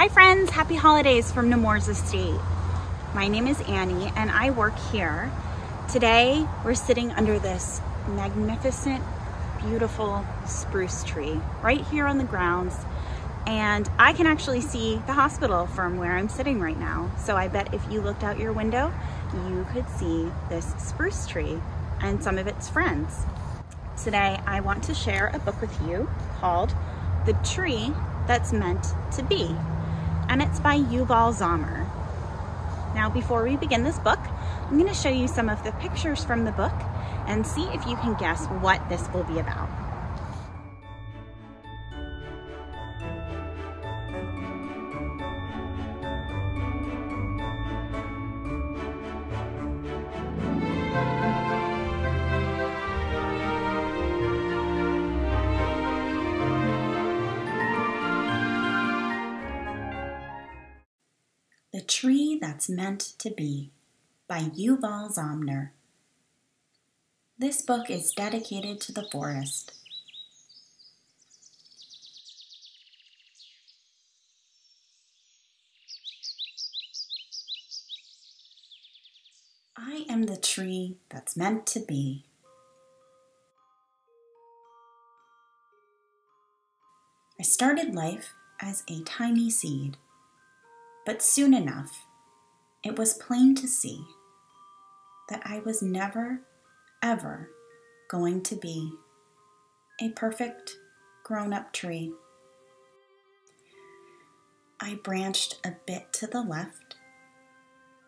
Hi friends, happy holidays from Nemours Estate. My name is Annie and I work here. Today we're sitting under this magnificent, beautiful spruce tree right here on the grounds, and I can actually see the hospital from where I'm sitting right now. So I bet if you looked out your window, you could see this spruce tree and some of its friends. Today I want to share a book with you called The Tree That's Meant to Be, and it's by Yuval Zommer. Now, before we begin this book, I'm going to show you some of the pictures from the book and see if you can guess what this will be about. The Tree That's Meant to Be by Yuval Zommer. This book is dedicated to the forest. I am the tree that's meant to be. I started life as a tiny seed. But soon enough, it was plain to see that I was never, ever going to be a perfect grown-up tree. I branched a bit to the left,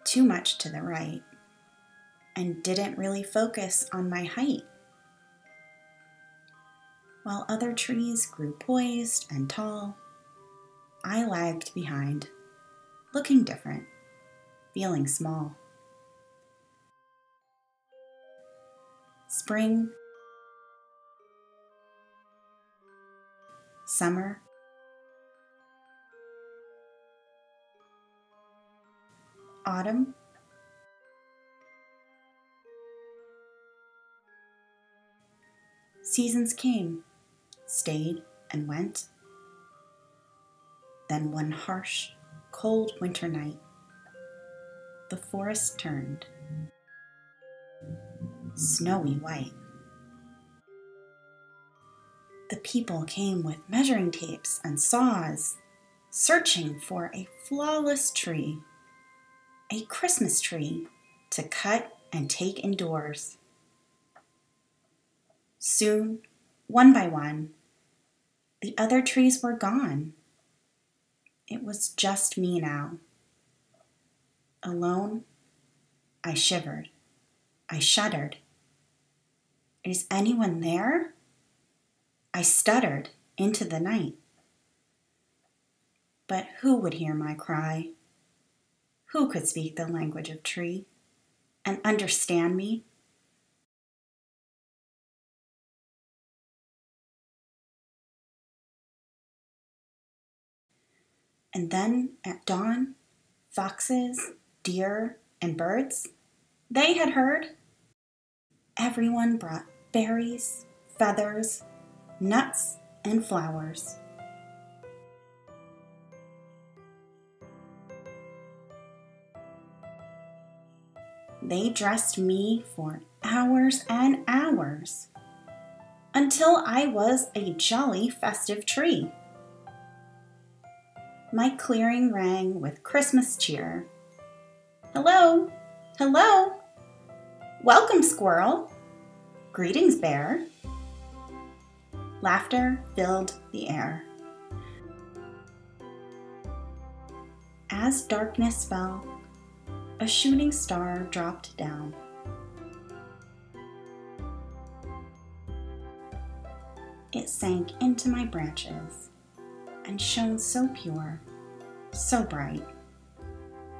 too much to the right, and didn't really focus on my height. While other trees grew poised and tall, I lagged behind, looking different, feeling small. Spring, summer, autumn, seasons came, stayed and went. Then one harsh, cold winter night, the forest turned snowy white. The people came with measuring tapes and saws, searching for a flawless tree, a Christmas tree to cut and take indoors. Soon, one by one, the other trees were gone. It was just me now. Alone, I shivered. I shuddered. Is anyone there? I stuttered into the night. But who would hear my cry? Who could speak the language of tree and understand me? And then at dawn, foxes, deer, and birds, they had heard. Everyone brought berries, feathers, nuts, and flowers. They dressed me for hours and hours, until I was a jolly festive tree. My clearing rang with Christmas cheer. Hello, hello. Welcome, squirrel. Greetings, bear. Laughter filled the air. As darkness fell, a shooting star dropped down. It sank into my branches and shone so pure, so bright,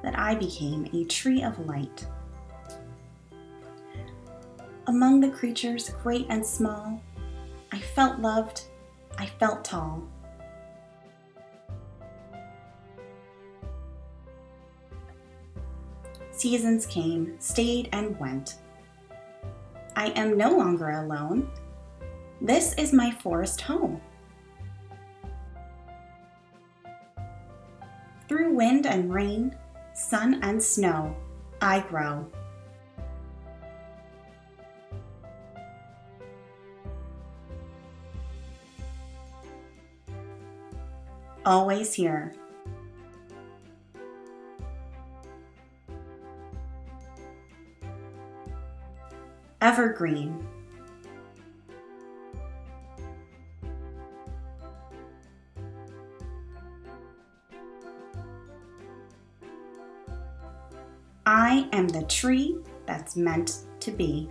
that I became a tree of light. Among the creatures great and small, I felt loved, I felt tall. Seasons came, stayed, and went. I am no longer alone. This is my forest home. Through wind and rain, sun and snow, I grow. Always here. Evergreen. I am the tree that's meant to be.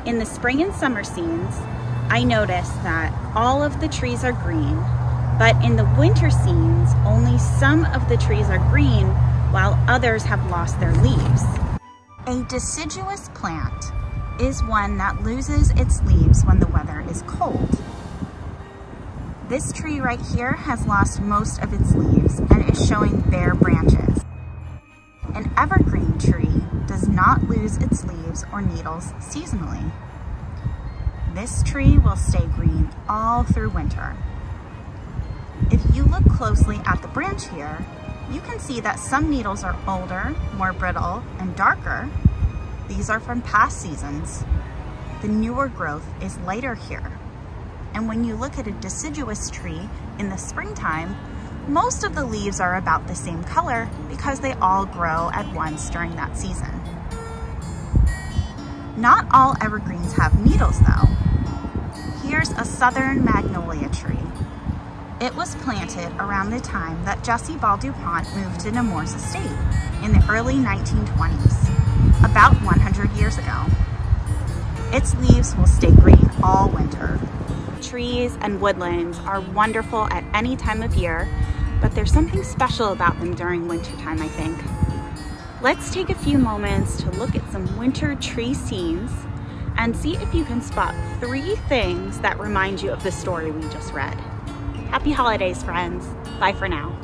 In the spring and summer scenes, I notice that all of the trees are green, but in the winter scenes, only some of the trees are green while others have lost their leaves. A deciduous plant is one that loses its leaves when the weather is cold. This tree right here has lost most of its leaves and is showing bare branches. An evergreen tree does not lose its leaves or needles seasonally. This tree will stay green all through winter. If you look closely at the branch here, you can see that some needles are older, more brittle, and darker. These are from past seasons. The newer growth is lighter here. And when you look at a deciduous tree in the springtime, most of the leaves are about the same color because they all grow at once during that season. Not all evergreens have needles though. Here's a southern magnolia tree. It was planted around the time that Yuval duPont moved to Nemours Estate in the early 1920s, about 100 years ago. Its leaves will stay green all winter. Trees and woodlands are wonderful at any time of year, but there's something special about them during wintertime, I think. Let's take a few moments to look at some winter tree scenes and see if you can spot 3 things that remind you of the story we just read. Happy holidays, friends. Bye for now.